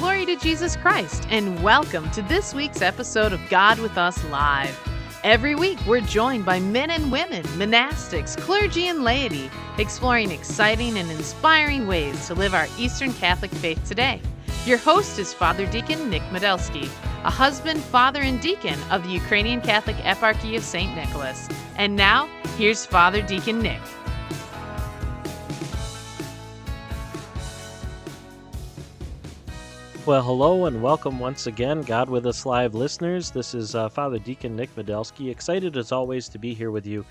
glory to Jesus Christ, and welcome to this week's episode of God with Us Live. Every week, we're joined by men and women, monastics, clergy, and laity, exploring exciting and inspiring ways to live our Eastern Catholic faith today. Your host is Father Deacon Nick Medelsky, a husband, father, and deacon of the Ukrainian Catholic Eparchy of St. Nicholas. And now, here's Father Deacon Nick. Well, hello and welcome once again, God with Us Live listeners. This is Father Deacon Nick Medelsky, excited as always to be here with you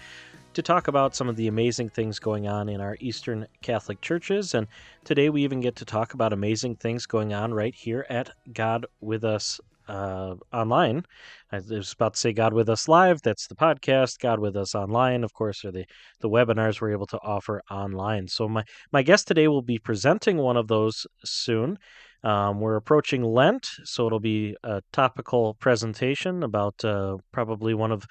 to talk about some of the amazing things going on in our Eastern Catholic churches. And today we even get to talk about amazing things going on right here at God with Us online. I was about to say God with Us Live. That's the podcast. God with Us online, of course, are the webinars we're able to offer online. So my guest today will be presenting one of those soon. We're approaching Lent, so it'll be a topical presentation about probably one of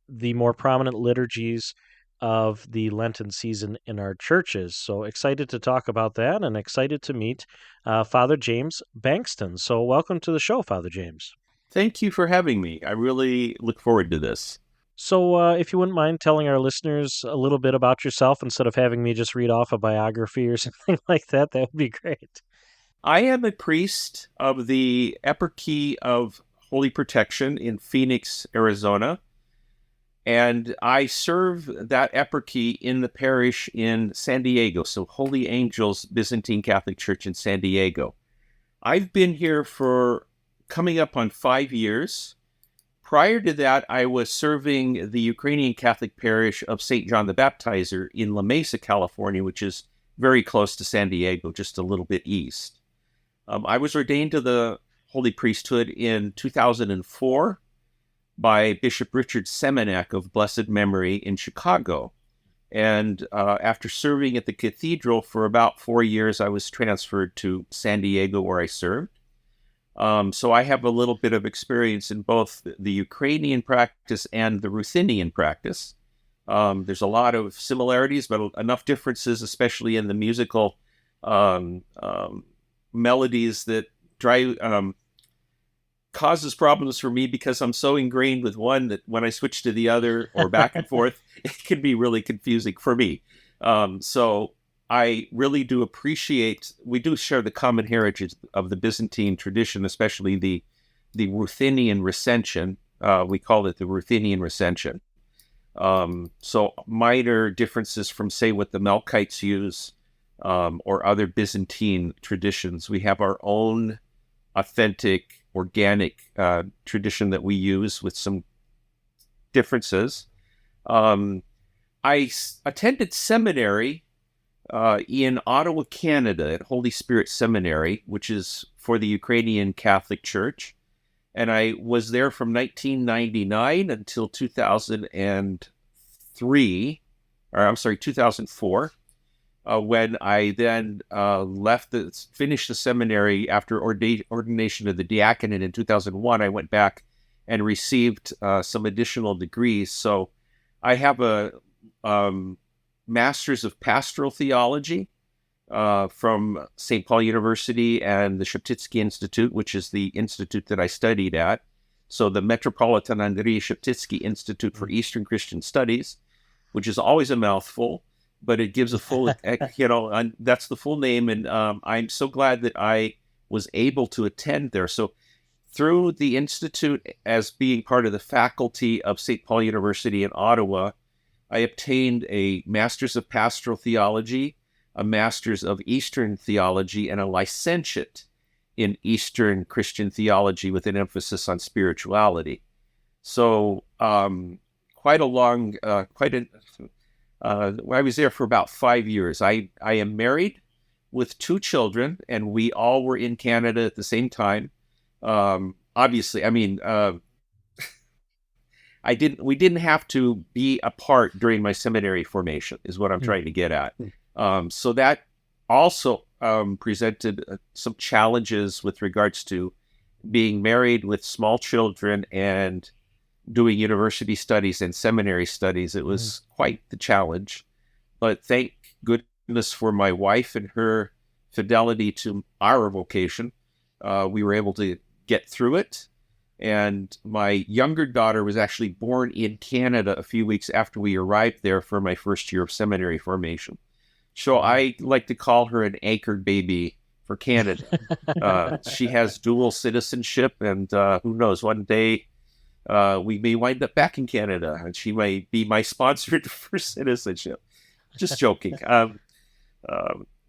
the more prominent liturgies of the Lenten season in our churches. So excited to talk about that and excited to meet Father James Bankston. So welcome to the show, Father James. Thank you for having me. I really look forward to this. So if you wouldn't mind telling our listeners a little bit about yourself instead of having me just read off a biography or something like that, that would be great. I am a priest of the Eparchy of Holy Protection in Phoenix, Arizona, and I serve that eparchy in the parish in San Diego, so Holy Angels Byzantine Catholic Church in San Diego. I've been here for coming up on 5 years. Prior to that, I was serving the Ukrainian Catholic parish of St. John the Baptizer in La Mesa, California, which is very close to San Diego, just a little bit east. I was ordained to the holy priesthood in 2004 by Bishop Richard Semenek of blessed memory in Chicago. And after serving at the cathedral for about 4 years, I was transferred to San Diego where I served. So I have a little bit of experience in both the Ukrainian practice and the Ruthenian practice. There's a lot of similarities, but enough differences, especially in the musical melodies that causes problems for me because I'm so ingrained with one that when I switch to the other or back and forth, it can be really confusing for me. So I really do appreciate, we do share the common heritage of the Byzantine tradition, especially the Ruthenian recension. We call it the Ruthenian recension. So minor differences from, say, what the Melkites use, or other Byzantine traditions. We have our own authentic, organic tradition that we use with some differences. I attended seminary in Ottawa, Canada, at Holy Spirit Seminary, which is for the Ukrainian Catholic Church. And I was there from 1999 until 2004. When I then finished the seminary after ordination of the diaconate in 2001, I went back and received some additional degrees. So I have a Master's of Pastoral Theology from St. Paul University and the Sheptytsky Institute, which is the institute that I studied at. So the Metropolitan Andrei Sheptytsky Institute for Eastern Christian Studies, which is always a mouthful, but it gives a full, that's the full name. And I'm so glad that I was able to attend there. So through the Institute, as being part of the faculty of St. Paul University in Ottawa, I obtained a Master's of Pastoral Theology, a Master's of Eastern Theology, and a licentiate in Eastern Christian Theology with an emphasis on spirituality. So I was there for about 5 years. I am married with 2 children, and we all were in Canada at the same time. Obviously, we didn't have to be apart during my seminary formation, is what I'm trying to get at. So that also presented some challenges with regards to being married with small children and doing university studies and seminary studies. It was quite the challenge, but thank goodness for my wife and her fidelity to our vocation. we were able to get through it. And my younger daughter was actually born in Canada a few weeks after we arrived there for my first year of seminary formation. So I like to call her an anchored baby for Canada. She has dual citizenship, and who knows, one day we may wind up back in Canada, and she may be my sponsor for citizenship. Just joking.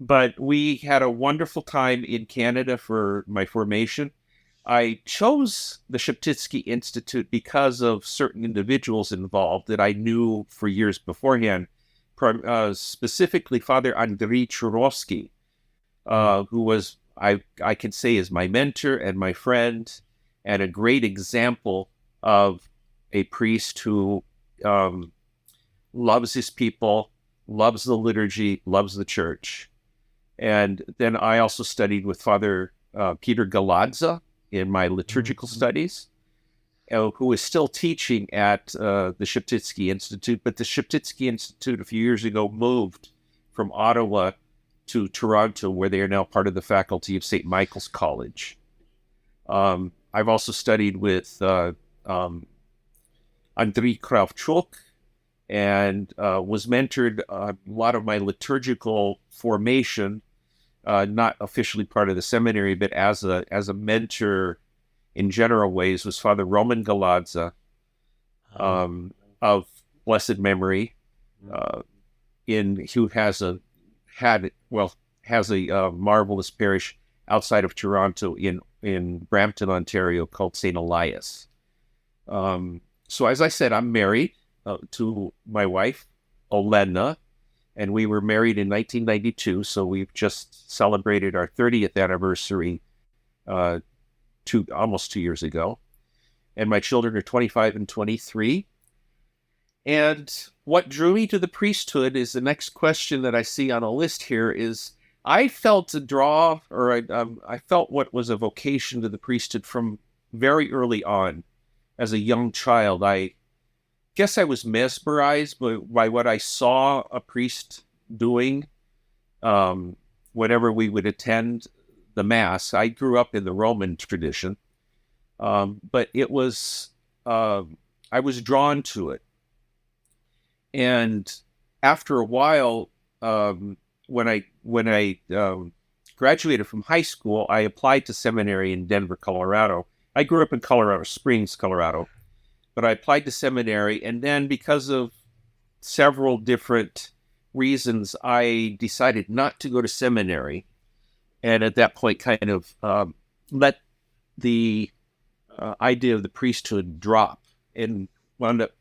But we had a wonderful time in Canada for my formation. I chose the Sheptytsky Institute because of certain individuals involved that I knew for years beforehand, specifically Father Andriy Churovsky, who was, I can say, is my mentor and my friend, and a great example of a priest who loves his people, loves the liturgy, loves the church. And then I also studied with Father Peter Galadza in my liturgical studies, who is still teaching at the Sheptytsky Institute. But the Sheptytsky Institute a few years ago moved from Ottawa to Toronto, where they are now part of the faculty of St. Michael's College. I've also studied with Andriy Kravchuk, and was mentored a lot of my liturgical formation, not officially part of the seminary, but as a mentor in general ways, was Father Roman Galadza, of blessed memory, who has a marvelous parish outside of Toronto in Brampton, Ontario, called St. Elias. So as I said, I'm married to my wife, Olena, and we were married in 1992, so we've just celebrated our 30th anniversary almost 2 years ago. And my children are 25 and 23. And what drew me to the priesthood is the next question that I see on a list here is, I felt a draw, or I felt what was a vocation to the priesthood from very early on. As a young child, I guess I was mesmerized by what I saw a priest doing whenever we would attend the Mass. I grew up in the Roman tradition, but it was, I was drawn to it. And after a while, when I graduated from high school, I applied to seminary in Denver, Colorado. I grew up in Colorado Springs, Colorado, but I applied to seminary, and then because of several different reasons, I decided not to go to seminary, and at that point kind of let the idea of the priesthood drop, and wound up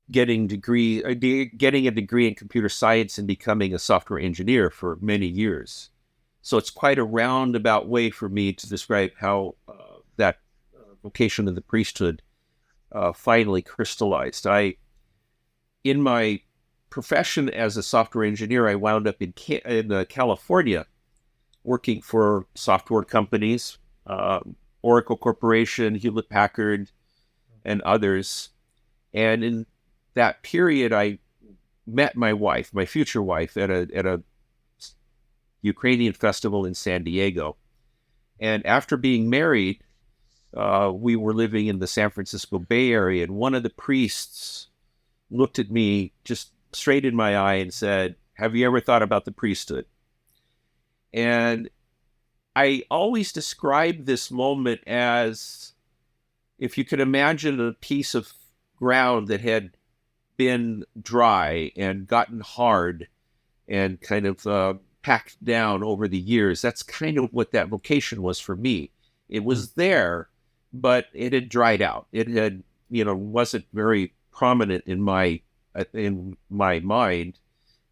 getting a degree in computer science and becoming a software engineer for many years. So it's quite a roundabout way for me to describe how that vocation of the priesthood finally crystallized. In my profession as a software engineer, I wound up in California, working for software companies, Oracle Corporation, Hewlett Packard, and others. And in that period, I met my wife, my future wife, at a Ukrainian festival in San Diego. And after being married, we were living in the San Francisco Bay Area, and one of the priests looked at me just straight in my eye and said, "Have you ever thought about the priesthood?" And I always describe this moment as, if you could imagine a piece of ground that had been dry and gotten hard and kind of packed down over the years. That's kind of what that vocation was for me. It was there, but it had dried out. It had, wasn't very prominent in my mind.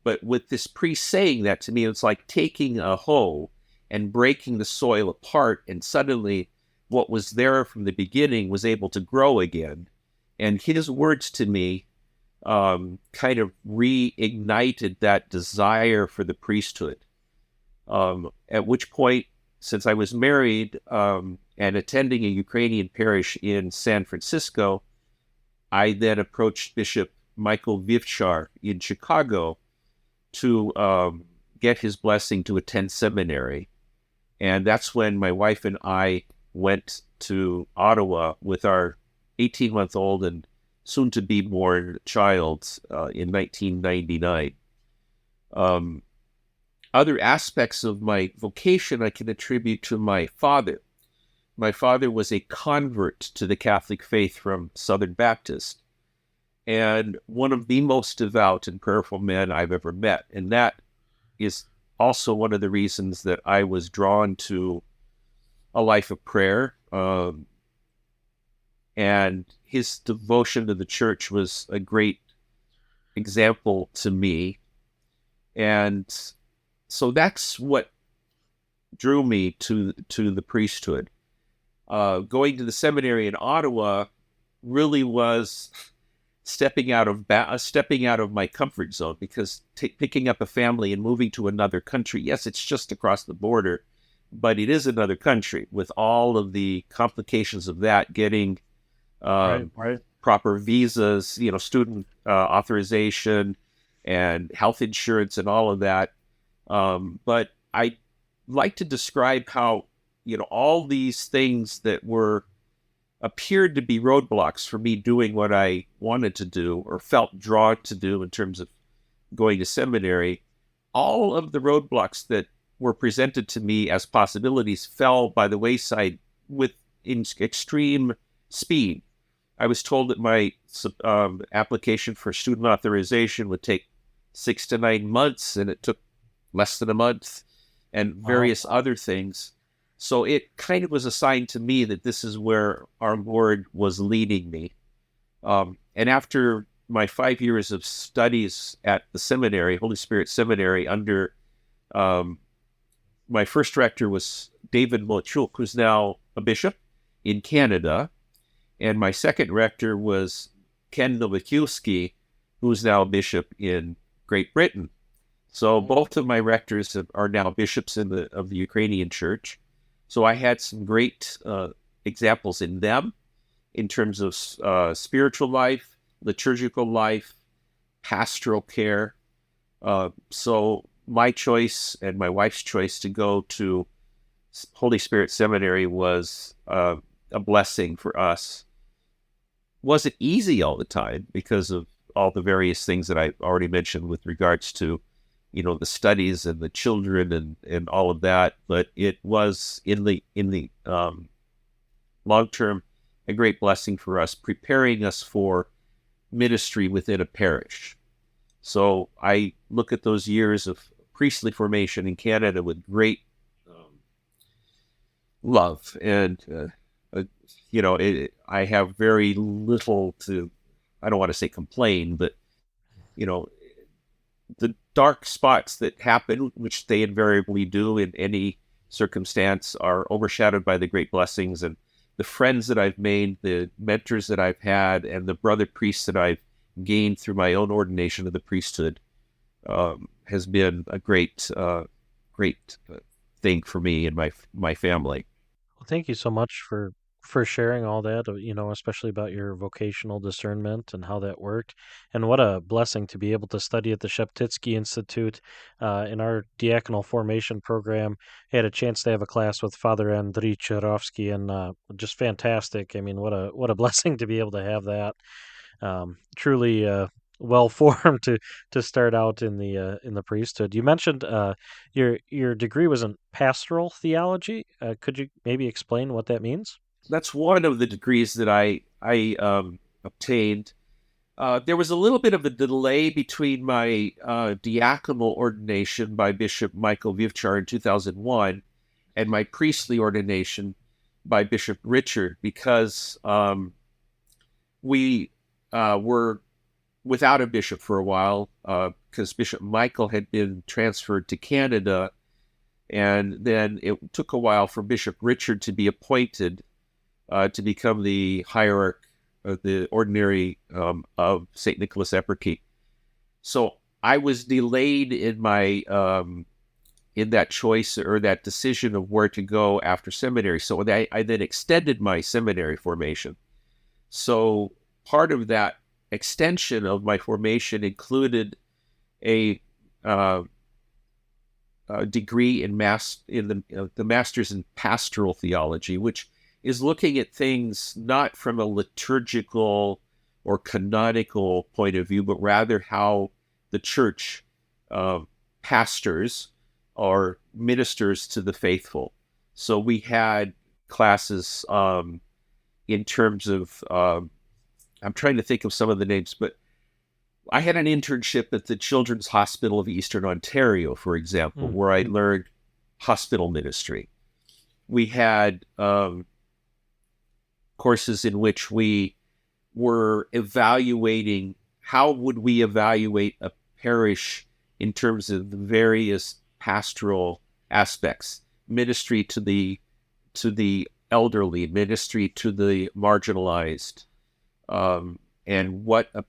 But with this priest saying that to me, it's like taking a hoe and breaking the soil apart, and suddenly what was there from the beginning was able to grow again. And his words to me kind of reignited that desire for the priesthood. At which point, since I was married and attending a Ukrainian parish in San Francisco, I then approached Bishop Michael Vivchar in Chicago to get his blessing to attend seminary. And that's when my wife and I went to Ottawa with our 18-month-old and soon-to-be-born child in 1999. Other aspects of my vocation I can attribute to my father. My father was a convert to the Catholic faith from Southern Baptist, and one of the most devout and prayerful men I've ever met. And that is also one of the reasons that I was drawn to a life of prayer. And his devotion to the church was a great example to me. And so that's what drew me to the priesthood. Going to the seminary in Ottawa really was stepping out of my comfort zone, because picking up a family and moving to another country, yes, it's just across the border, but it is another country with all of the complications of that, getting Right. proper visas, student authorization and health insurance and all of that. But I like to describe how, all these things that appeared to be roadblocks for me doing what I wanted to do or felt drawn to do in terms of going to seminary, all of the roadblocks that were presented to me as possibilities fell by the wayside in extreme speed. I was told that my application for student authorization would take 6 to 9 months, and it took less than a month, and various other things. So it kind of was assigned to me that this is where our Lord was leading me. And after my 5 years of studies at the seminary, Holy Spirit Seminary, under my first rector was David Mochuk, who's now a bishop in Canada. And my second rector was Ken Nowakiewski, who's now a bishop in Great Britain. So both of my rectors are now bishops of the Ukrainian church. So I had some great examples in them in terms of spiritual life, liturgical life, pastoral care. So my choice and my wife's choice to go to Holy Spirit Seminary was a blessing for us. Wasn't easy all the time because of all the various things that I've already mentioned with regards to, the studies and the children and all of that. But it was in the long term a great blessing for us, preparing us for ministry within a parish. So I look at those years of priestly formation in Canada with great love, and I have very little to, I don't want to say complain, but the dark spots that happen, which they invariably do in any circumstance, are overshadowed by the great blessings, and the friends that I've made, the mentors that I've had, and the brother priests that I've gained through my own ordination of the priesthood has been a great thing for me and my family. Well, thank you so much for sharing all that, especially about your vocational discernment and how that worked. And what a blessing to be able to study at the Sheptytsky Institute. In our diaconal formation program, I had a chance to have a class with Father Andriy Charovsky, and just fantastic. I mean, what a blessing to be able to have that. Truly well formed to start out in the priesthood. You mentioned your degree was in pastoral theology. Could you maybe explain what that means? That's one of the degrees that I obtained. There was a little bit of a delay between my diaconal ordination by Bishop Michael Vivchar in 2001 and my priestly ordination by Bishop Richard, because we were without a bishop for a while, because Bishop Michael had been transferred to Canada, and then it took a while for Bishop Richard to be appointed to become the hierarch of the ordinary of St. Nicholas Epirkey. So I was delayed in my in that choice or that decision of where to go after seminary. So I then extended my seminary formation. So part of that extension of my formation included a degree in the master's in pastoral theology, which is looking at things not from a liturgical or canonical point of view, but rather how the church pastors or ministers to the faithful. So we had classes in terms of, I'm trying to think of some of the names, but I had an internship at the Children's Hospital of Eastern Ontario, for example, where I learned hospital ministry. We had courses in which we were evaluating how would we evaluate a parish in terms of the various pastoral aspects, ministry to the elderly, ministry to the marginalized, and what a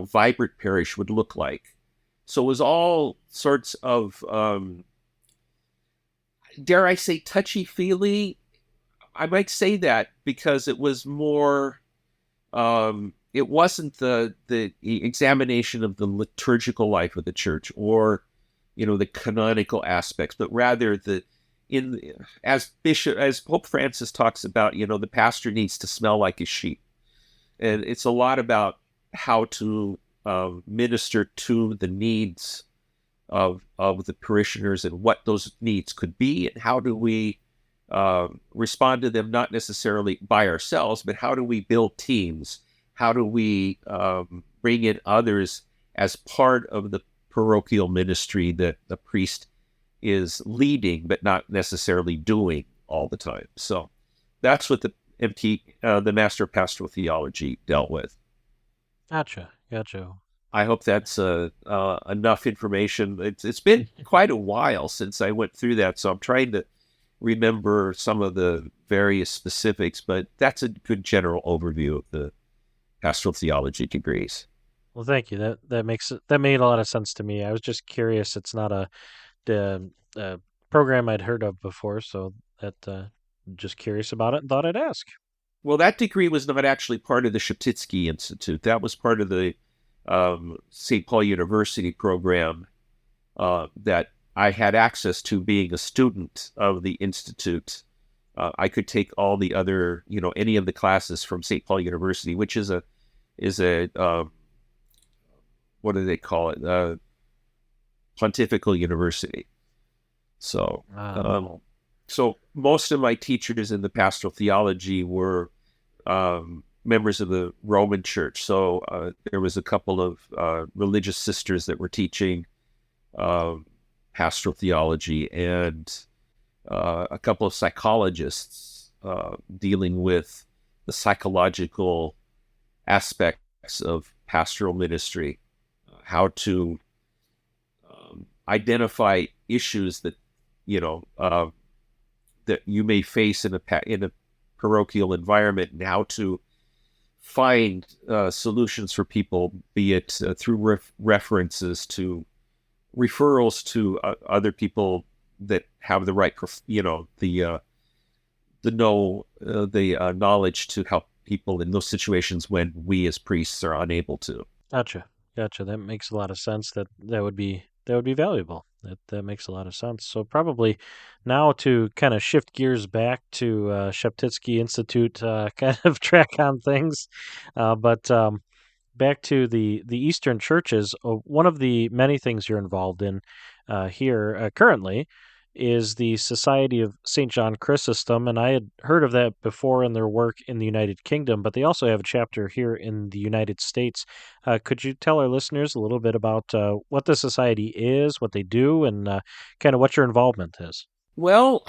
vibrant parish would look like. So it was all sorts of, dare I say, touchy-feely. I might say that because it was more, it wasn't the examination of the liturgical life of the church or, the canonical aspects, but rather as Pope Francis talks about, the pastor needs to smell like a sheep. And it's a lot about how to minister to the needs of the parishioners and what those needs could be, and how do we respond to them, not necessarily by ourselves, but how do we build teams? How do we bring in others as part of the parochial ministry that the priest is leading, but not necessarily doing all the time? So that's what the Master of Pastoral Theology dealt with. Gotcha. I hope that's enough information. It's been quite a while since I went through that, so I'm trying to remember some of the various specifics, but that's a good general overview of the pastoral theology degrees. Well, thank you. That made a lot of sense to me. I was just curious. It's not a program I'd heard of before, so that just curious about it and thought I'd ask. Well, that degree was not actually part of the Sheptytsky Institute. That was part of the St. Paul University program that I had access to being a student of the Institute. I could take all the other, any of the classes from St. Paul University, which is a what do they call it? Pontifical University. So, so most of my teachers in the pastoral theology were members of the Roman Church. So there was a couple of religious sisters that were teaching pastoral theology, and a couple of psychologists dealing with the psychological aspects of pastoral ministry, how to identify issues that that you may face in a parochial environment, and how to find solutions for people, be it through references to referrals to other people that have the right, the knowledge to help people in those situations when we as priests are unable to. Gotcha. That makes a lot of sense. That would be valuable. That makes a lot of sense. So probably now to kind of shift gears back to Sheptytsky Institute, kind of track on things, but back to the Eastern churches. One of the many things you're involved in here currently is the Society of St. John Chrysostom, and I had heard of that before in their work in the United Kingdom, but they also have a chapter here in the United States. Could you tell our listeners a little bit about what the society is, what they do, and kind of what your involvement is? Well,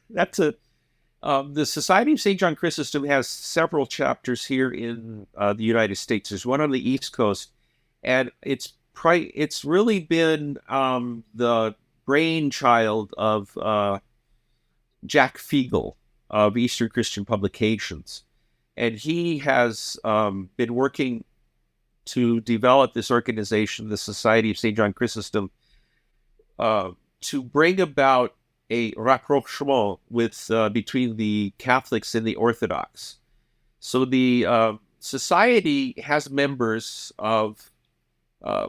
that's the Society of St. John Chrysostom has several chapters here in the United States. There's one on the East Coast, and it's really been the brainchild of Jack Fiegel of Eastern Christian Publications. And he has been working to develop this organization, the Society of St. John Chrysostom, to bring about a rapprochement with between the Catholics and the Orthodox. So the society has members of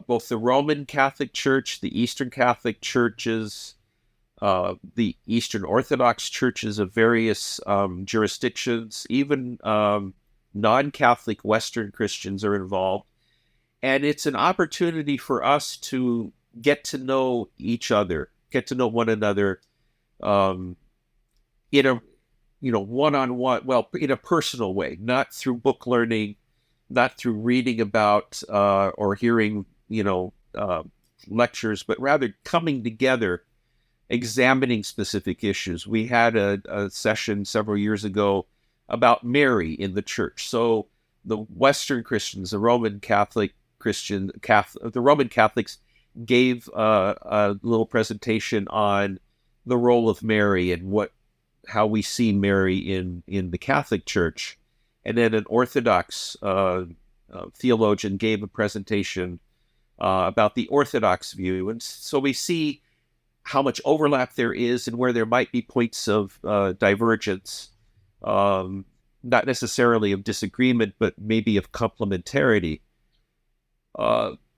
both the Roman Catholic Church, the Eastern Catholic churches, the Eastern Orthodox churches of various jurisdictions, even non-Catholic Western Christians are involved. And it's an opportunity for us to get to know each other, get to know one another um, in a one-on-one, well, in a personal way, not through book learning, not through reading about or hearing, lectures, but rather coming together, examining specific issues. We had a session several years ago about Mary in the church. So the Western Christians, the Roman Catholics gave a little presentation on the role of Mary and how we see Mary in the Catholic Church. And then an Orthodox theologian gave a presentation about the Orthodox view. And so we see how much overlap there is and where there might be points of divergence, not necessarily of disagreement, but maybe of complementarity.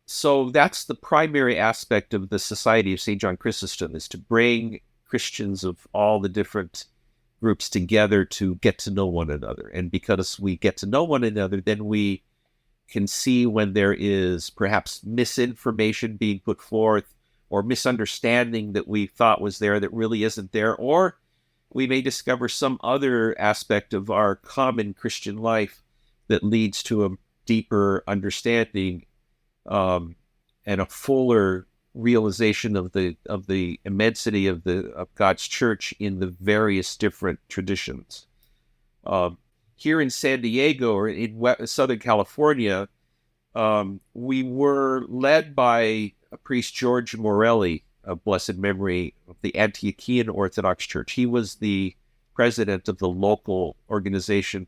So that's the primary aspect of the Society of St. John Chrysostom, is to bring Christians of all the different groups together to get to know one another. And because we get to know one another, then we can see when there is perhaps misinformation being put forth, or misunderstanding that we thought was there that really isn't there, or we may discover some other aspect of our common Christian life that leads to a deeper understanding and a fuller realization of the immensity of God's church in the various different traditions. Here in San Diego, or in Southern California, we were led by a priest, George Morelli, of blessed memory, of the Antiochian Orthodox Church. He was the president of the local organization.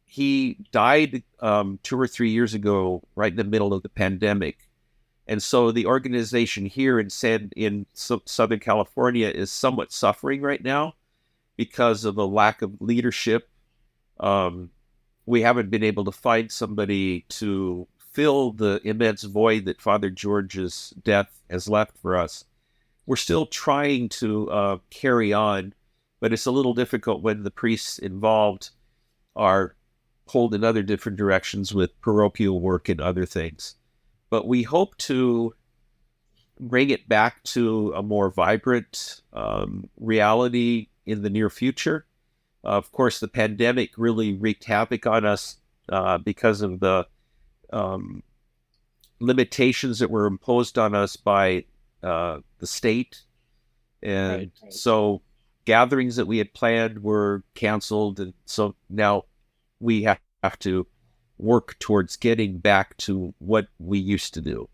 He died 2 or 3 years ago, right in the middle of the pandemic. And so the organization here in Southern California is somewhat suffering right now because of a lack of leadership. We haven't been able to find somebody to fill the immense void that Father George's death has left for us. We're still trying to carry on, but it's a little difficult when the priests involved are pulled in other different directions with parochial work and other things. But we hope to bring it back to a more vibrant reality in the near future. Of course, the pandemic really wreaked havoc on us because of the limitations that were imposed on us by the state. And right. So gatherings that we had planned were canceled. And so now we have to work towards getting back to what we used to do.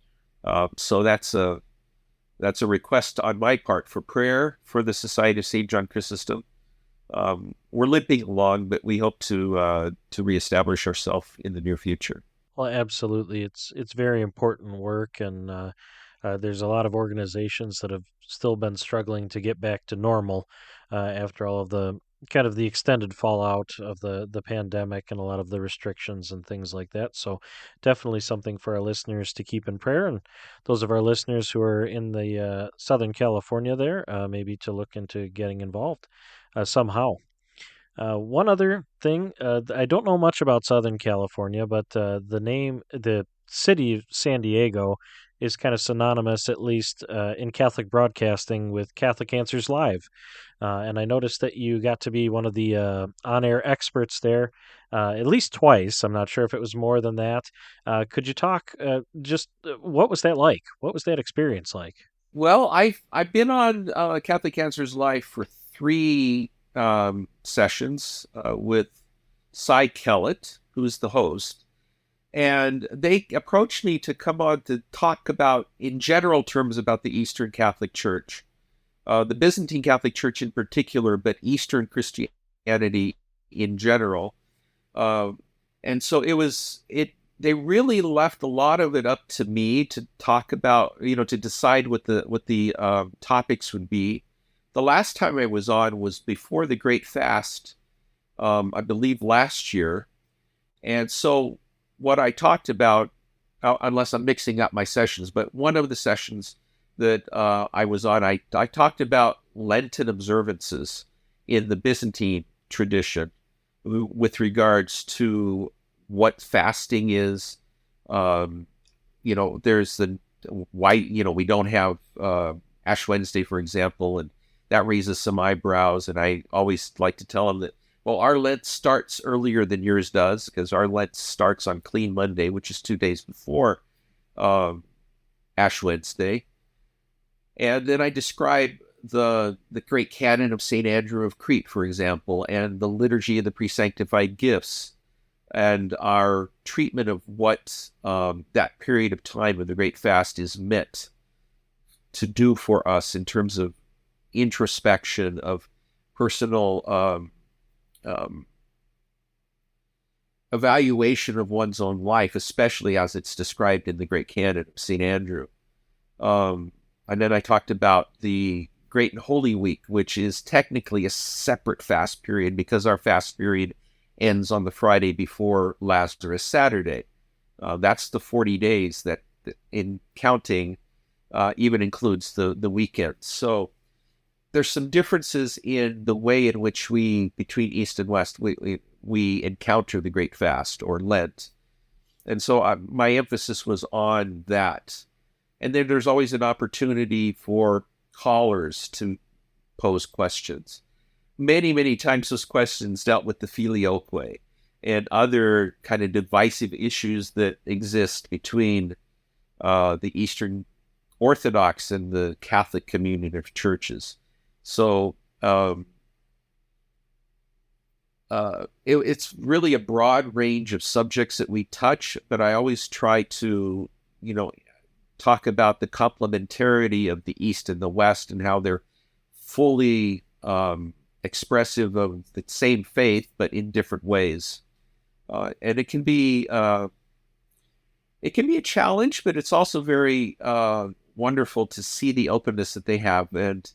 So that's a request on my part for prayer for the Society of St. John Chrysostom. We're limping along, but we hope to reestablish ourselves in the near future. Well, absolutely. It's very important work, and there's a lot of organizations that have still been struggling to get back to normal after all of the kind of the extended fallout of the pandemic and a lot of the restrictions and things like that. So definitely something for our listeners to keep in prayer, and those of our listeners who are in the Southern California there, maybe to look into getting involved somehow. One other thing, I don't know much about Southern California, but the city of San Diego is kind of synonymous, at least in Catholic broadcasting, with Catholic Answers Live. And I noticed that you got to be one of the on-air experts there at least twice. I'm not sure if it was more than that. Could you talk what was that like? What was that experience like? Well, I've been on Catholic Answers Live for 3 sessions with Cy Kellett, who's the host, and they approached me to come on to talk about, in general terms, about the Eastern Catholic Church, the Byzantine Catholic Church in particular, but Eastern Christianity in general. And so they really left a lot of it up to me to talk about, to decide what the topics would be. The last time I was on was before the Great Fast, I believe last year. And so what I talked about, unless I'm mixing up my sessions, but one of the sessions, that I was on, I talked about Lenten observances in the Byzantine tradition with regards to what fasting is. There's the why, we don't have Ash Wednesday, for example, and that raises some eyebrows. And I always like to tell them that, well, our Lent starts earlier than yours does, because our Lent starts on Clean Monday, which is 2 days before Ash Wednesday. And then I describe the great canon of St. Andrew of Crete, for example, and the liturgy of the pre-sanctified gifts, and our treatment of what that period of time of the Great Fast is meant to do for us in terms of introspection, of personal evaluation of one's own life, especially as it's described in the great canon of St. Andrew. And then I talked about the Great and Holy Week, which is technically a separate fast period because our fast period ends on the Friday before Lazarus Saturday. That's the 40 days that in counting even includes the weekend. So there's some differences in the way in which between East and West, we encounter the Great Fast or Lent. And so my emphasis was on that. And then there's always an opportunity for callers to pose questions. Many, many times those questions dealt with the filioque and other kind of divisive issues that exist between the Eastern Orthodox and the Catholic community of churches. So it's really a broad range of subjects that we touch, but I always try to, talk about the complementarity of the East and the West and how they're fully expressive of the same faith, but in different ways. And it can be a challenge, but it's also very wonderful to see the openness that they have. And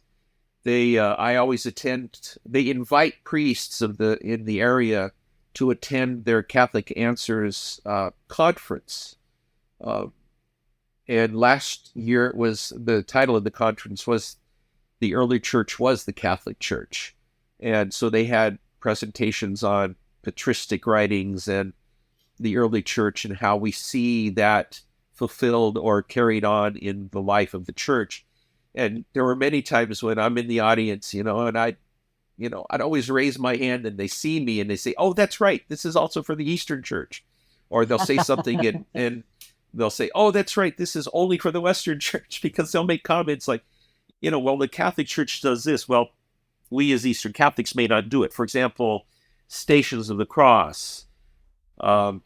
I always they invite priests in the area to attend their Catholic Answers conference. And last year the title of the conference was The Early Church Was the Catholic Church. And so they had presentations on patristic writings and the early church and how we see that fulfilled or carried on in the life of the church. And there were many times when I'm in the audience, and I'd always raise my hand and they see me and they say, "Oh, that's right. This is also for the Eastern Church." Or they'll say something and they'll say, "Oh, that's right. This is only for the Western Church," because they'll make comments like, well, the Catholic Church does this. Well, we as Eastern Catholics may not do it. For example, Stations of the Cross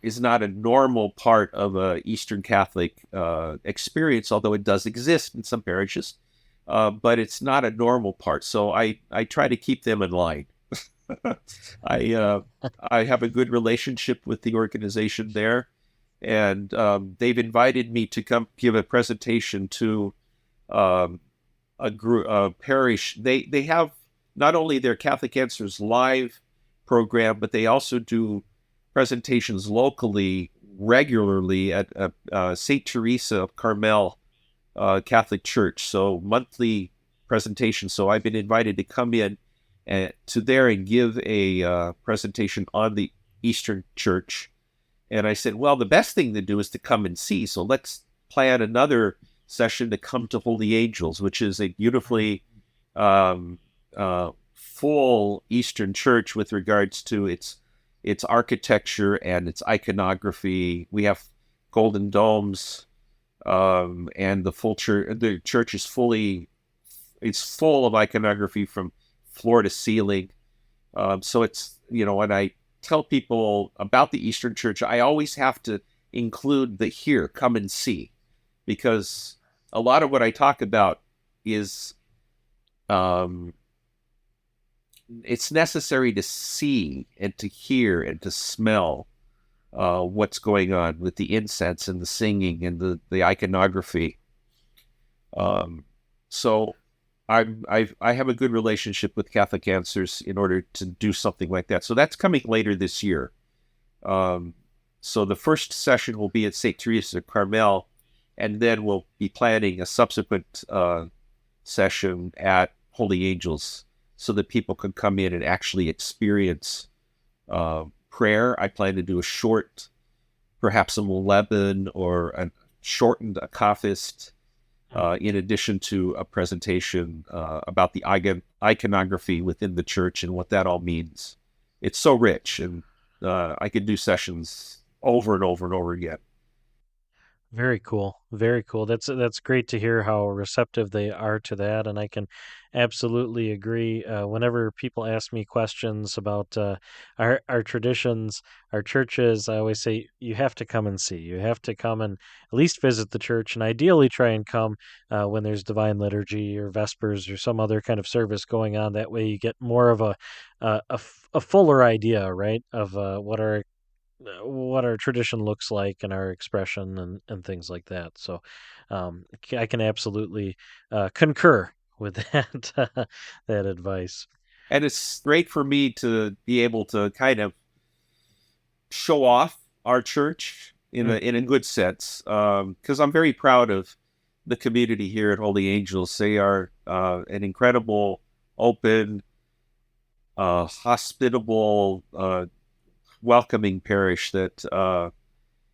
is not a normal part of a Eastern Catholic experience, although it does exist in some parishes. But it's not a normal part. So I try to keep them in line. I have a good relationship with the organization there. And they've invited me to come give a presentation to a parish. They have not only their Catholic Answers live program, but they also do presentations locally regularly at St. Teresa of Carmel Catholic Church. So monthly presentations. So I've been invited to come in to there and give a presentation on the Eastern Church. And I said, well, the best thing to do is to come and see. So let's plan another session to Come to Holy Angels, which is a beautifully full Eastern church with regards to its architecture and its iconography. We have golden domes, and the church is it's full of iconography from floor to ceiling. So it's, when I tell people about the Eastern Church, I always have to include the here, come and see, because a lot of what I talk about is it's necessary to see and to hear and to smell what's going on with the incense and the singing and the iconography. So I have a good relationship with Catholic Answers in order to do something like that. So that's coming later this year. So the first session will be at St. Teresa of Carmel, and then we'll be planning a subsequent session at Holy Angels so that people can come in and actually experience prayer. I plan to do a short, perhaps an 11 or a shortened akaphist, in addition to a presentation about the iconography within the church and what that all means. It's so rich, and I could do sessions over and over and over again. Very cool. Very cool. That's great to hear how receptive they are to that, and I can absolutely agree. Whenever people ask me questions about our traditions, our churches, I always say you have to come and see. You have to come and at least visit the church, and ideally try and come when there's divine liturgy or vespers or some other kind of service going on. That way, you get more of a fuller idea, right, of what our tradition looks like and our expression and things like that. So I can absolutely concur with that advice. And it's great for me to be able to kind of show off our church in a good sense, because I'm very proud of the community here at Holy Angels. They are an incredible, open, hospitable, welcoming parish that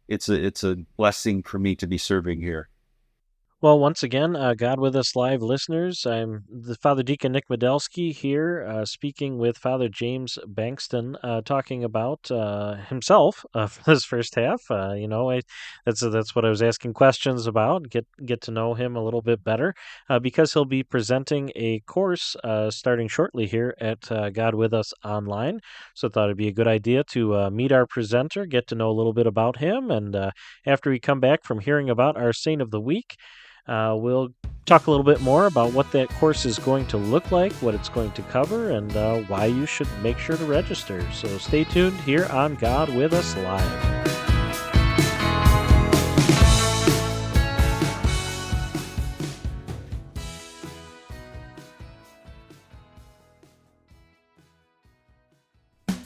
it's a blessing for me to be serving here. Well, once again, God with Us Live listeners, I'm the Father Deacon Nick Medelsky here, speaking with Father James Bankston, talking about himself for this first half. That's what I was asking questions about. Get to know him a little bit better, because he'll be presenting a course starting shortly here at God with Us Online. So I thought it'd be a good idea to meet our presenter, get to know a little bit about him, and after we come back from hearing about our Saint of the Week, we'll talk a little bit more about what that course is going to look like, what it's going to cover, and why you should make sure to register. So stay tuned here on God with Us Live.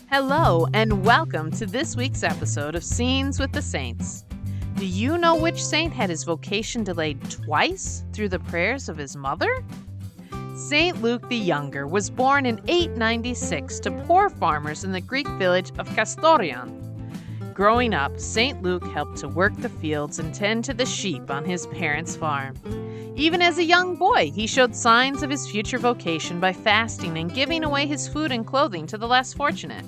Hello, and welcome to this week's episode of Scenes with the Saints. Do you know which saint had his vocation delayed twice through the prayers of his mother? Saint Luke the Younger was born in 896 to poor farmers in the Greek village of Kastorion. Growing up, Saint Luke helped to work the fields and tend to the sheep on his parents' farm. Even as a young boy, he showed signs of his future vocation by fasting and giving away his food and clothing to the less fortunate.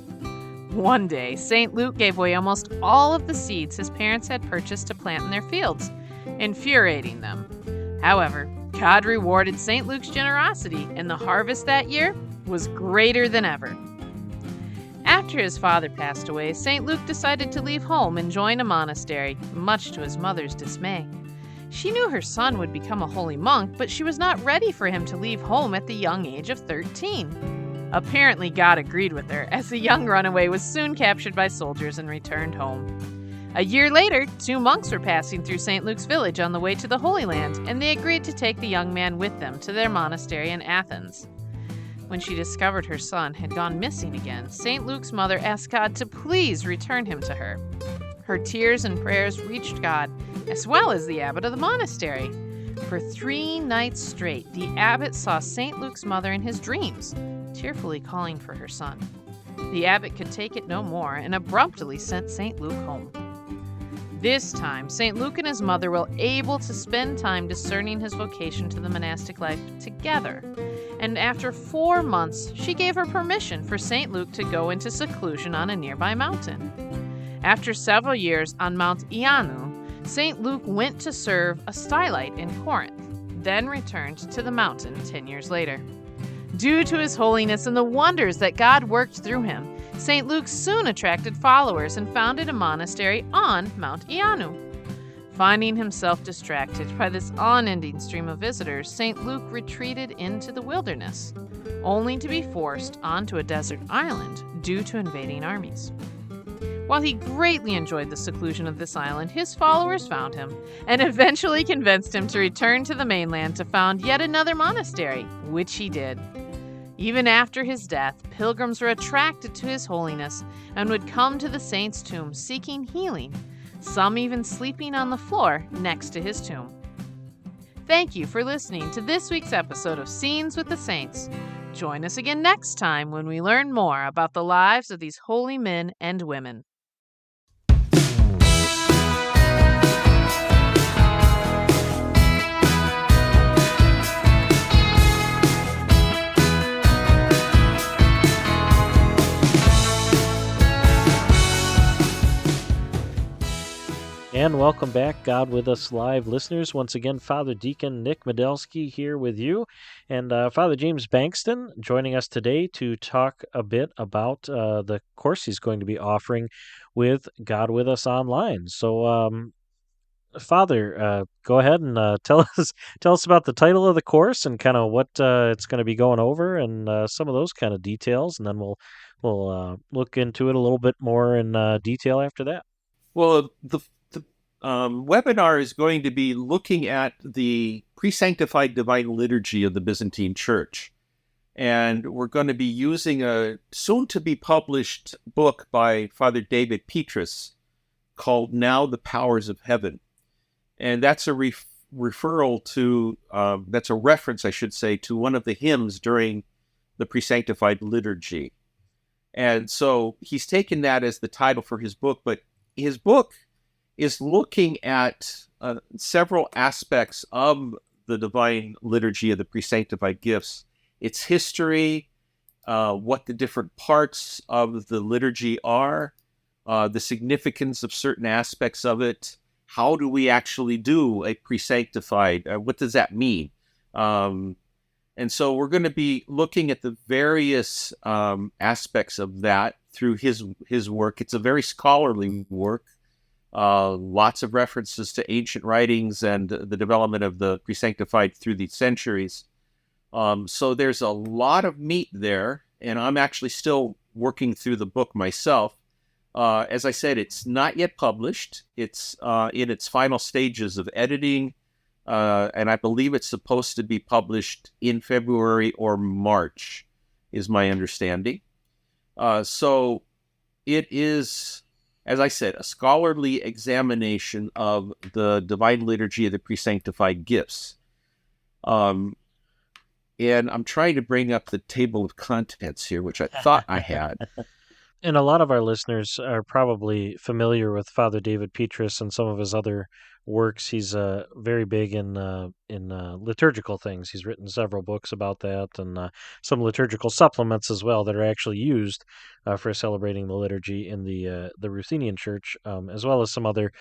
One day, St. Luke gave away almost all of the seeds his parents had purchased to plant in their fields, infuriating them. However, God rewarded St. Luke's generosity, and the harvest that year was greater than ever. After his father passed away, St. Luke decided to leave home and join a monastery, much to his mother's dismay. She knew her son would become a holy monk, but she was not ready for him to leave home at the young age of 13. Apparently, God agreed with her, as the young runaway was soon captured by soldiers and returned home. A year later, 2 monks were passing through St. Luke's village on the way to the Holy Land, and they agreed to take the young man with them to their monastery in Athens. When she discovered her son had gone missing again, St. Luke's mother asked God to please return him to her. Her tears and prayers reached God, as well as the abbot of the monastery. For 3 nights straight, the abbot saw St. Luke's mother in his dreams, tearfully calling for her son. The abbot could take it no more and abruptly sent St. Luke home. This time, St. Luke and his mother were able to spend time discerning his vocation to the monastic life together. And after 4 months, she gave her permission for St. Luke to go into seclusion on a nearby mountain. After several years on Mount Ianu, St. Luke went to serve a stylite in Corinth, then returned to the mountain 10 years later. Due to his holiness and the wonders that God worked through him, St. Luke soon attracted followers and founded a monastery on Mount Ianu. Finding himself distracted by this unending stream of visitors, St. Luke retreated into the wilderness, only to be forced onto a desert island due to invading armies. While he greatly enjoyed the seclusion of this island, his followers found him and eventually convinced him to return to the mainland to found yet another monastery, which he did. Even after his death, pilgrims were attracted to his holiness and would come to the saint's tomb seeking healing, some even sleeping on the floor next to his tomb. Thank you for listening to this week's episode of Scenes with the Saints. Join us again next time when we learn more about the lives of these holy men and women. And welcome back, God with Us Live listeners. Once again, Father Deacon Nick Medelsky here with you, and Father James Bankston joining us today to talk a bit about the course he's going to be offering with God with Us Online. So, Father, go ahead and tell us about the title of the course and kind of what it's going to be going over, and some of those kind of details, and then we'll look into it a little bit more in detail after that. Well, the webinar is going to be looking at the pre-sanctified divine liturgy of the Byzantine Church. And we're going to be using a soon-to-be-published book by Father David Petrus called Now the Powers of Heaven. And that's a referral to, that's a reference, I should say, to one of the hymns during the pre-sanctified liturgy. And so he's taken that as the title for his book, but his book is looking at several aspects of the divine liturgy of the pre-sanctified gifts, its history, what the different parts of the liturgy are, the significance of certain aspects of it, how do we actually do a pre-sanctified, what does that mean? And so we're going to be looking at the various aspects of that through his work. It's a very scholarly work. Lots of references to ancient writings and the development of the pre-sanctified through the centuries. So there's a lot of meat there, and I'm actually still working through the book myself. As I said, it's not yet published. It's in its final stages of editing, and I believe it's supposed to be published in February or March, is my understanding. So it is, as I said, a scholarly examination of the divine liturgy of the pre-sanctified gifts. And I'm trying to bring up the table of contents here, which I thought I had. And a lot of our listeners are probably familiar with Father David Petrus and some of his other works. He's very big in liturgical things. He's written several books about that, and some liturgical supplements as well that are actually used for celebrating the liturgy in the Ruthenian Church, as well as some other,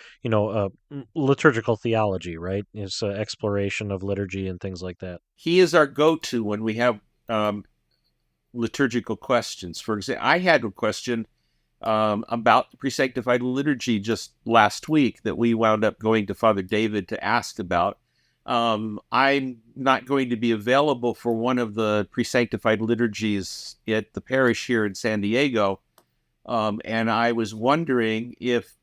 liturgical theology. Right, his exploration of liturgy and things like that. He is our go-to when we have liturgical questions. For example, I had a question about the pre-sanctified liturgy just last week that we wound up going to Father David to ask about. I'm not going to be available for one of the pre-sanctified liturgies at the parish here in San Diego, and I was wondering if,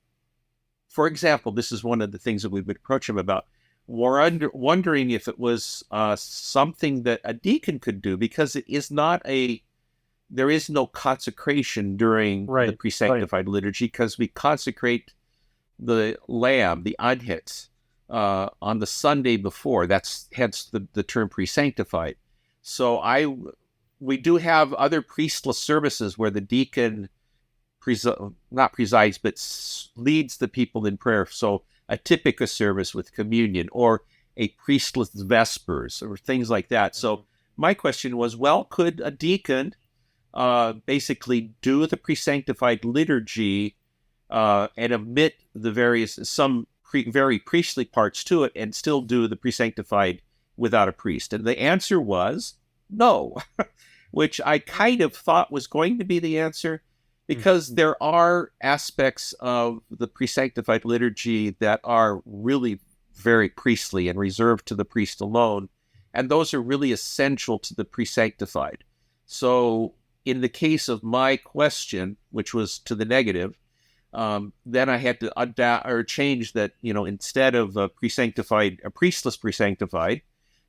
for example, this is one of the things that we've been approaching him about. We're wondering if it was something that a deacon could do, because it is not there is no consecration during the pre-sanctified liturgy, because we consecrate the lamb, the anhit, on the Sunday before. That's hence the term pre-sanctified. So we do have other priestless services where the deacon not presides, but leads the people in prayer. So a typica service with communion, or a priestless vespers, or things like that. So my question was, well, could a deacon basically do the pre-sanctified liturgy and omit the very priestly parts to it, and still do the pre-sanctified without a priest? And the answer was no, which I kind of thought was going to be the answer, because there are aspects of the pre-sanctified liturgy that are really very priestly and reserved to the priest alone, and those are really essential to the pre-sanctified. So in the case of my question, which was to the negative, then I had to change that, instead of a priestless pre-sanctified,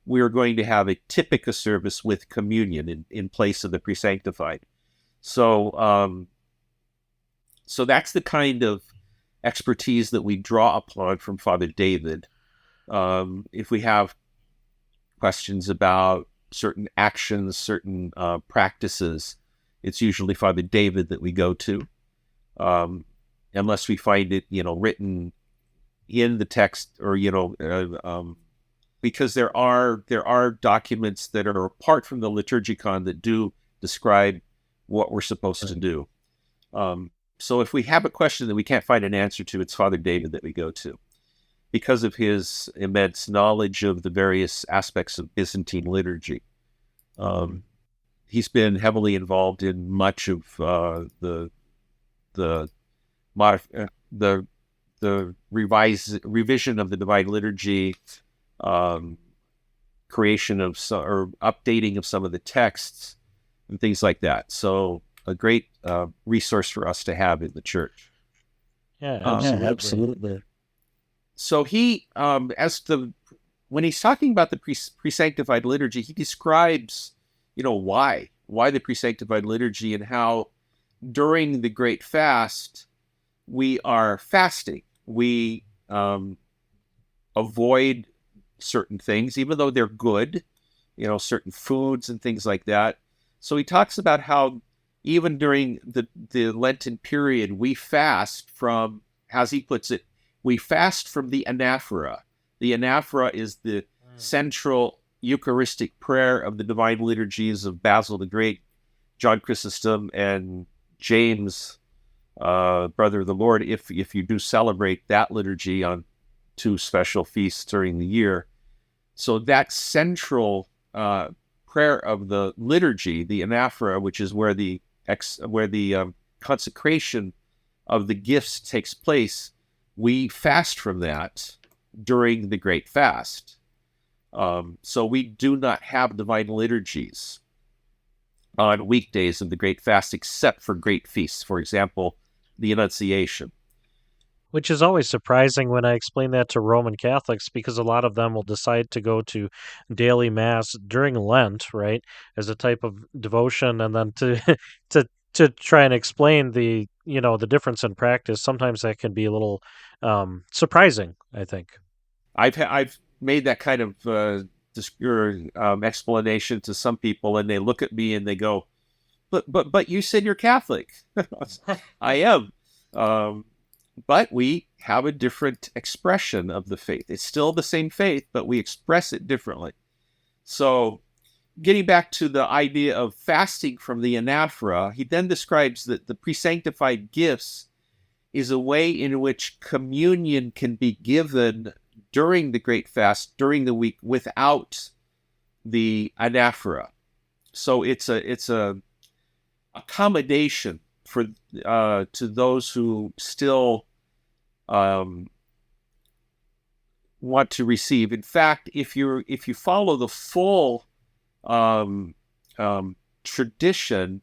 we were going to have a typica service with communion in place of the pre-sanctified. So that's the kind of expertise that we draw upon from Father David. If we have questions about certain actions, certain practices, it's usually Father David that we go to, unless we find it, written in the text, or because there are documents that are apart from the Liturgicon that do describe what we're supposed to do. So if we have a question that we can't find an answer to, it's Father David that we go to, because of his immense knowledge of the various aspects of Byzantine liturgy. He's been heavily involved in much of the revision of the Divine Liturgy, creation of or updating of some of the texts and things like that. So a great resource for us to have in the church. Yeah, absolutely. So he, when he's talking about the pre-sanctified liturgy, he describes, why the pre-sanctified liturgy, and how during the Great Fast we are fasting. We avoid certain things, even though they're good, certain foods and things like that. So he talks about how even during the Lenten period, we fast from, as he puts it, we fast from the anaphora. The anaphora is the central Eucharistic prayer of the Divine Liturgies of Basil the Great, John Chrysostom, and James, Brother of the Lord, if you do celebrate that liturgy on 2 special feasts during the year. So that central prayer of the liturgy, the anaphora, which is where the consecration of the gifts takes place, we fast from that during the Great Fast. So we do not have divine liturgies on weekdays of the Great Fast, except for great feasts. For example, the Annunciation. Which is always surprising when I explain that to Roman Catholics, because a lot of them will decide to go to daily Mass during Lent, right, as a type of devotion, and then to to try and explain the difference in practice. Sometimes that can be a little surprising, I think. I've made that kind of explanation to some people, and they look at me and they go, "But you said you're Catholic." I am. But we have a different expression of the faith. It's still the same faith, but we express it differently. So, getting back to the idea of fasting from the anaphora, he then describes that the pre-sanctified gifts is a way in which communion can be given during the Great Fast, during the week, without the anaphora. So it's a accommodation for to those who still want to receive. In fact, if you follow the full tradition,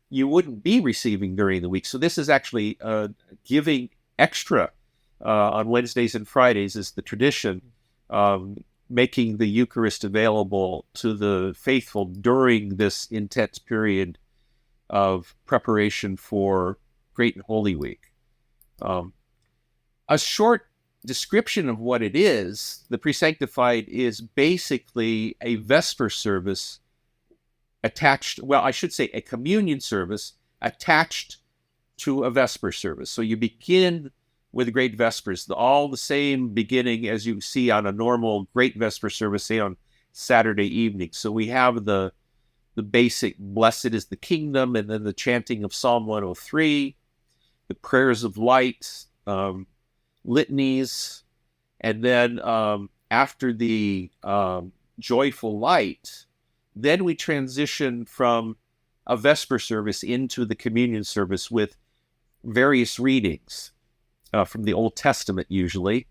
you wouldn't be receiving during the week. So this is actually giving extra on Wednesdays and Fridays is the tradition, making the Eucharist available to the faithful during this intense period of preparation for Great and Holy Week. A short description of what it is: the pre-sanctified is basically a Vesper service attached, well, I should say a communion service attached to a Vesper service. So you begin with Great Vespers, all the same beginning as you see on a normal Great Vesper service, say on Saturday evening. So we have the basic "Blessed is the Kingdom," and then the chanting of Psalm 103, the prayers of light, litanies, and then after the joyful light, then we transition from a Vesper service into the communion service with various readings from the Old Testament, usually,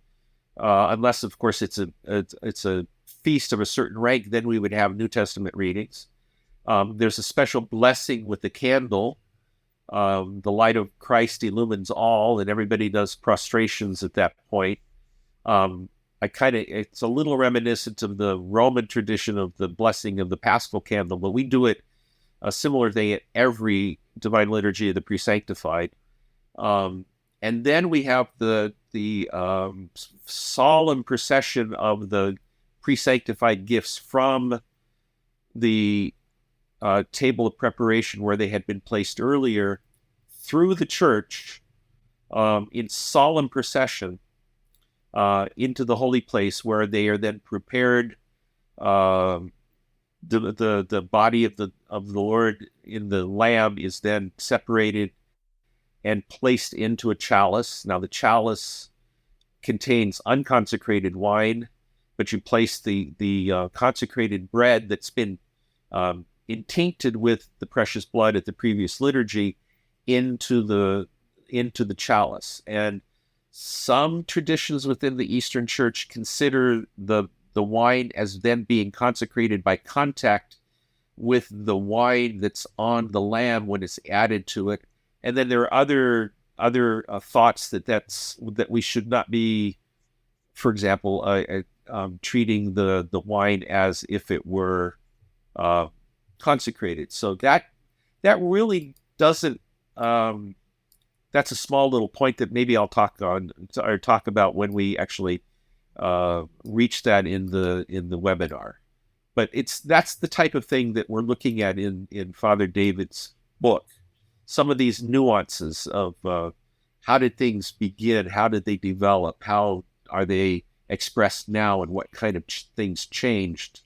unless, of course, it's a feast of a certain rank. Then we would have New Testament readings. There's a special blessing with the candle. The light of Christ illumines all, and everybody does prostrations at that point. It's a little reminiscent of the Roman tradition of the blessing of the Paschal candle, but we do it a similar thing at every Divine Liturgy of the Pre-Sanctified. And And then we have the solemn procession of the pre-sanctified gifts from the table of preparation where they had been placed earlier through the church in solemn procession into the holy place, where they are then prepared. The body of the Lord in the Lamb is then separated and placed into a chalice. Now the chalice contains unconsecrated wine, but you place the consecrated bread that's been tainted with the precious blood at the previous liturgy into the chalice. And some traditions within the Eastern Church consider the wine as then being consecrated by contact with the wine that's on the lamb when it's added to it. And then there are other thoughts that we should not be, for example, treating the wine as if it were consecrated. So that really doesn't. That's a small little point that maybe I'll talk about when we actually reach that in the webinar. But that's the type of thing that we're looking at in Father David's book. Some of these nuances of how did things begin, how did they develop, how are they expressed now, and what kind of things changed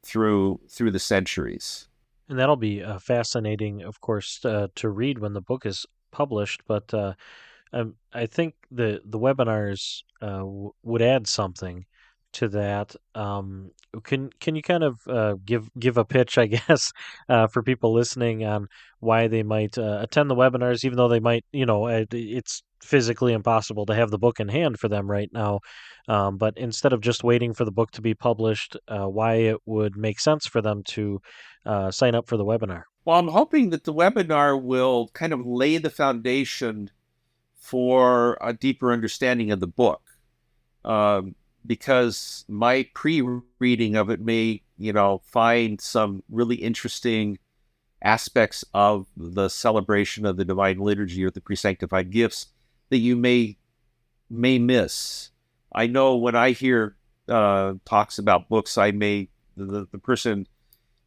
through the centuries. And that'll be fascinating, of course, to read when the book is published. But I think the webinars would add something to that. Can you kind of give a pitch, I guess, for people listening on why they might attend the webinars, even though they might, it's physically impossible to have the book in hand for them right now. But instead of just waiting for the book to be published, why it would make sense for them to sign up for the webinar. Well, I'm hoping that the webinar will kind of lay the foundation for a deeper understanding of the book, because my pre-reading of it may, find some really interesting aspects of the celebration of the Divine Liturgy or the pre-sanctified gifts that you may miss. I know when I hear talks about books, the person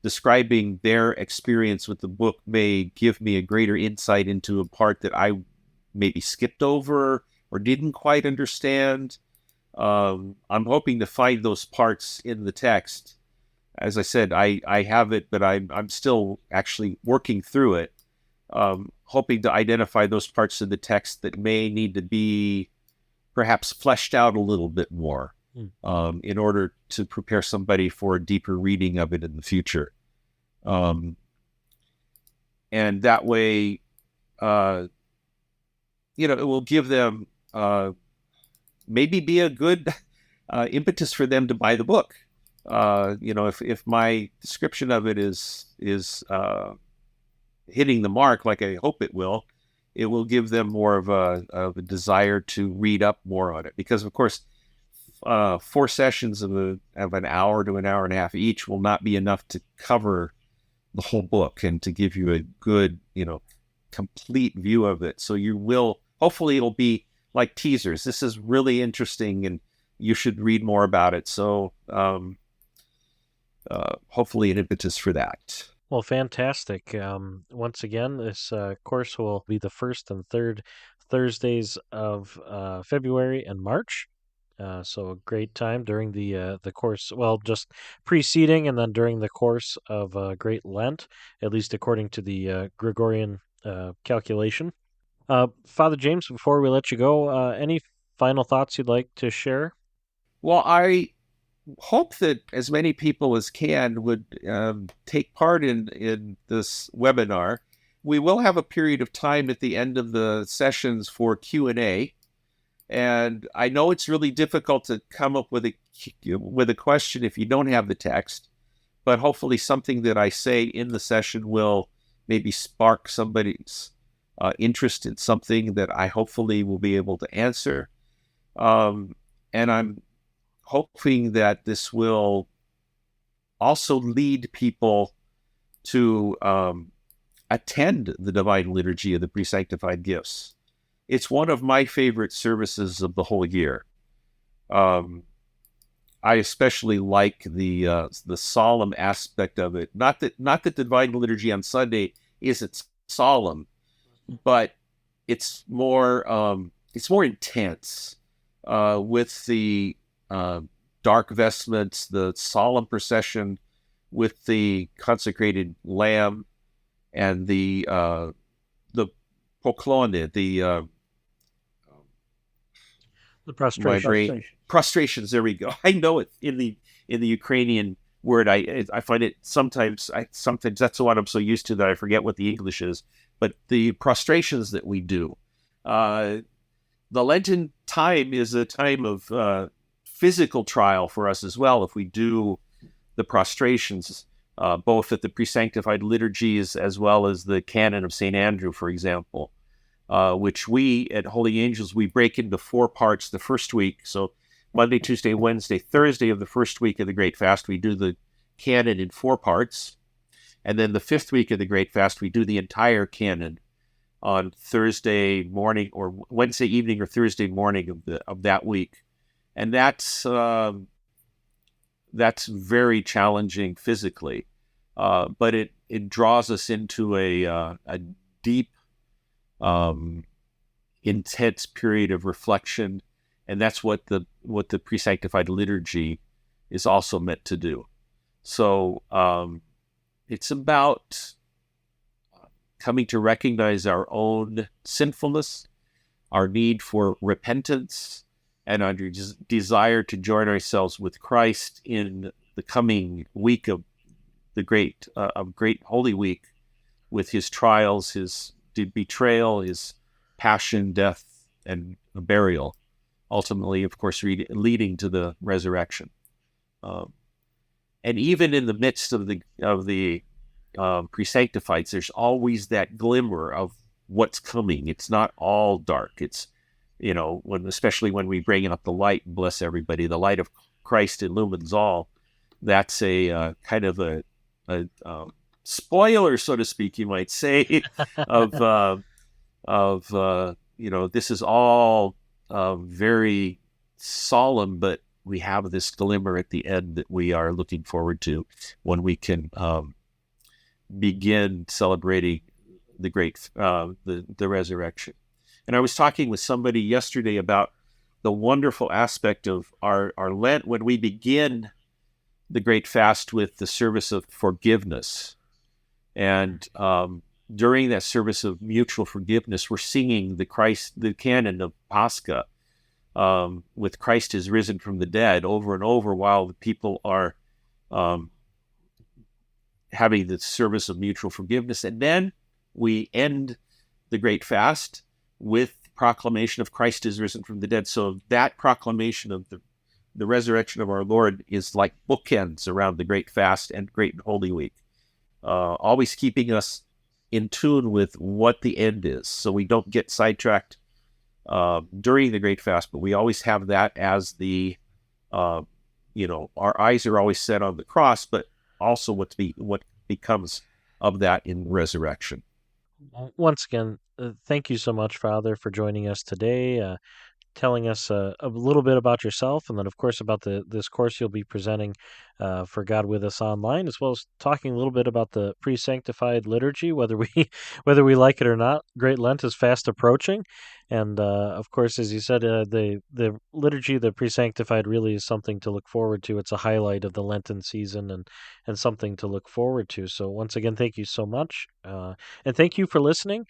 describing their experience with the book may give me a greater insight into a part that I maybe skipped over or didn't quite understand. I'm hoping to find those parts in the text. As I said, I have it, but I'm still actually working through it, hoping to identify those parts of the text that may need to be perhaps fleshed out a little bit more in order to prepare somebody for a deeper reading of it in the future. And that way, it will give them maybe be a good impetus for them to buy the book. If my description of it is hitting the mark, like I hope it will give them more of a desire to read up more on it. Because of course, 4 sessions of an hour to an hour and a half each will not be enough to cover the whole book and to give you a good, complete view of it. So hopefully it'll be like teasers. This is really interesting and you should read more about it. So hopefully an impetus for that. Well, fantastic. Once again, this course will be the first and third Thursdays of February and March. So a great time during the course, well, just preceding and then during the course of Great Lent, at least according to the Gregorian calculation. Father James, before we let you go, any final thoughts you'd like to share? Well, I hope that as many people as can would take part in this webinar. We will have a period of time at the end of the sessions for Q&A. And I know it's really difficult to come up with a question if you don't have the text, but hopefully something that I say in the session will maybe spark somebody's interest in something that I hopefully will be able to answer. And I'm hoping that this will also lead people to attend the Divine Liturgy of the Pre-Sanctified Gifts. it's one of my favorite services of the whole year. Um, I especially like the solemn aspect of it. Not that the Divine Liturgy on Sunday isn't solemn, but it's more intense with the dark vestments, the solemn procession with the consecrated lamb, and the poklony, The prostration. Prostrations. There we go. I know it in the Ukrainian word. I find it sometimes that's the one I'm so used to that I forget what the English is. But the prostrations that we do, the Lenten time is a time of physical trial for us as well. If we do the prostrations, both at the pre-sanctified liturgies as well as the canon of St. Andrew, for example, which we at Holy Angels, we break into 4 parts the first week. So Monday, Tuesday, Wednesday, Thursday of the first week of the Great Fast, we do the canon in 4 parts. And then the 5th week of the Great Fast, we do the entire canon on Thursday morning or Wednesday evening or Thursday morning of that week. And that's very challenging physically, but it draws us into a deep, intense period of reflection, and that's what the pre-sanctified liturgy is also meant to do. So it's about coming to recognize our own sinfulness, our need for repentance, and our desire to join ourselves with Christ in the coming week of the great Holy Week, with his trials, his betrayal, his passion, death, and burial, ultimately, of course, leading to the resurrection. And even in the midst of the pre-sanctifieds, there's always that glimmer of what's coming. It's not all dark. It's, especially when we bring up the light, bless everybody, the light of Christ illumines all. That's a kind of a spoiler, so to speak, you might say, of this is all very solemn, but we have this glimmer at the end that we are looking forward to when we can begin celebrating the great the resurrection. And I was talking with somebody yesterday about the wonderful aspect of our Lent when we begin the Great Fast with the service of forgiveness. And during that service of mutual forgiveness, we're singing the canon of Pascha, with Christ is risen from the dead, over and over, while the people are having the service of mutual forgiveness. And then we end the Great Fast with proclamation of Christ is risen from the dead. So that proclamation of the resurrection of our Lord is like bookends around the Great Fast and Great Holy Week, always keeping us in tune with what the end is, so we don't get sidetracked during the Great Fast, but we always have that as the, our eyes are always set on the cross, but also what becomes of that in resurrection. Once again, thank you so much, Father, for joining us today, telling us a little bit about yourself, and then, of course, about this course you'll be presenting for God with Us online, as well as talking a little bit about the pre-sanctified liturgy, whether we like it or not. Great Lent is fast approaching, and of course, as you said, the liturgy, the pre-sanctified, really is something to look forward to. It's a highlight of the Lenten season, and something to look forward to. So once again, thank you so much, and thank you for listening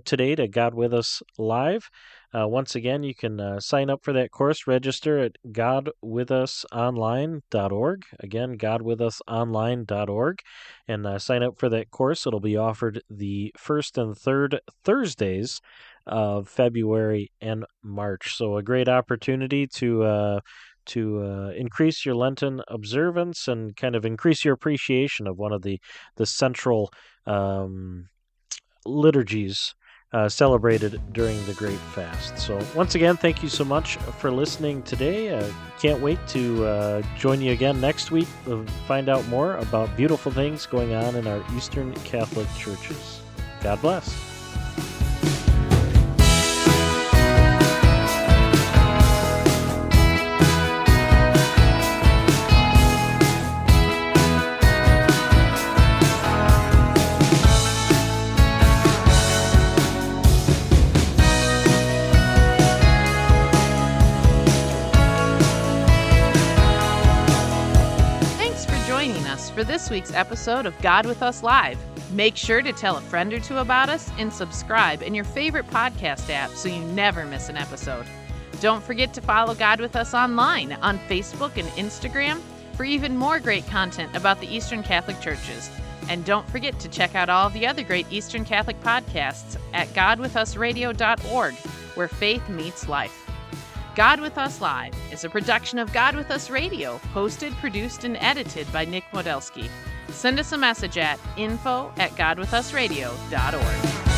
today to God with Us Live. Once again, you can sign up for that course, register at godwithusonline.org. Again, godwithusonline.org, and sign up for that course. It'll be offered the first and third Thursdays of February and March. So a great opportunity to increase your Lenten observance and kind of increase your appreciation of one of the central liturgies celebrated during the Great Fast. So once again, thank you so much for listening today. Can't wait to join you again next week to find out more about beautiful things going on in our Eastern Catholic churches. God bless. for this week's episode of God with Us Live. Make sure to tell a friend or two about us and subscribe in your favorite podcast app so you never miss an episode. Don't forget to follow God with Us online on Facebook and Instagram for even more great content about the Eastern Catholic Churches. And don't forget to check out all the other great Eastern Catholic podcasts at godwithusradio.org, where faith meets life. God with Us Live is a production of God with Us Radio, hosted, produced, and edited by Nick Modelski. Send us a message at info@godwithusradio.org.